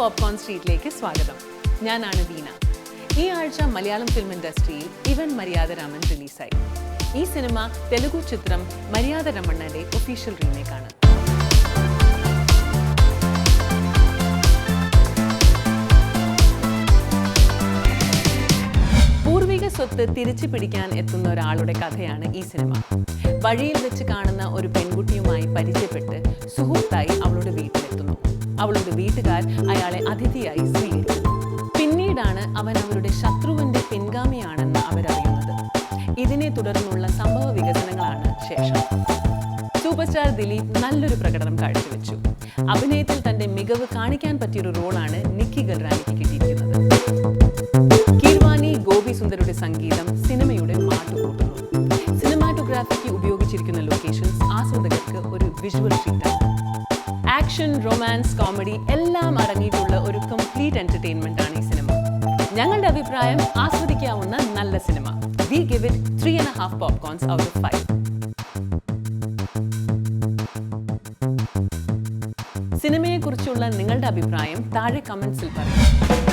Popcorn സ്ട്രീറ്റിലേക്ക് സ്വാഗതം. ഞാനാണ് വീണ. ഈ ആഴ്ച മലയാളം ഫിലിം ഇൻഡസ്ട്രിയിൽ ഇവൻ മര്യാദരാമൻ റിലീസായി. ഈ സിനിമ തെലുഗു ചിത്രം മര്യാദ രമണ്ണന്റെ ഒഫീഷ്യൽ റീമേക്കാണ്. പൂർവിക സ്വത്ത് തിരിച്ചു പിടിക്കാൻ എത്തുന്ന ഒരാളുടെ കഥയാണ് ഈ സിനിമ. വഴിയിൽ വെച്ച് കാണുന്ന ഒരു പെൺകുട്ടിയുമായി പരിചയപ്പെട്ട് സുഹൃത്തായി അവളുടെ വീട്ടിലെത്തുന്നു. അവളുടെ വീട്ടുകാർ അയാളെ അതിഥിയായി സ്വീകരിക്കുന്നു. പിന്നീടാണ് അവൻ അവരുടെ ശത്രുവിന്റെ പിൻഗാമിയാണെന്ന് അവരറിയുന്നത്. ഇതിനെ തുടർന്നുള്ള സംഭവ വികസനങ്ങളാണ് ശേഷം. സൂപ്പർ സ്റ്റാർ ദിലീപ് നല്ലൊരു പ്രകടനം കാഴ്ചവെച്ചു. അഭിനയത്തിൽ തന്റെ മികവ് കാണിക്കാൻ പറ്റിയൊരു റോളാണ് നിക്കി ഗൽറാനിക്ക് കിട്ടിയിരിക്കുന്നത്. കീർവാണി ഗോപി സുന്ദരുടെ സംഗീതം സിനിമയുടെ മാറ്റുകൂട്ടുന്നു. സിനിമാറ്റോഗ്രാഫിക്ക് ഉപയോഗിച്ചിരിക്കുന്ന ലൊക്കേഷൻസ് ആസ്വാദകർക്ക് ഒരു വിഷ്വൽ ട്രീറ്റാണ്. ആക്ഷൻ, റൊമാൻസ്, കോമഡി എല്ലാം അടങ്ങിയിട്ടുള്ള ഒരു കംപ്ലീറ്റ് എന്റർടൈൻമെന്റ് ആണ് ഈ സിനിമ. ഞങ്ങളുടെ അഭിപ്രായം ആസ്വദിക്കാവുന്ന നല്ല cinema. We give it 3.5 popcorns out of 5. സിനിമയെക്കുറിച്ചുള്ള നിങ്ങളുടെ അഭിപ്രായം താഴെ കമന്റ്സിൽ പറയൂ.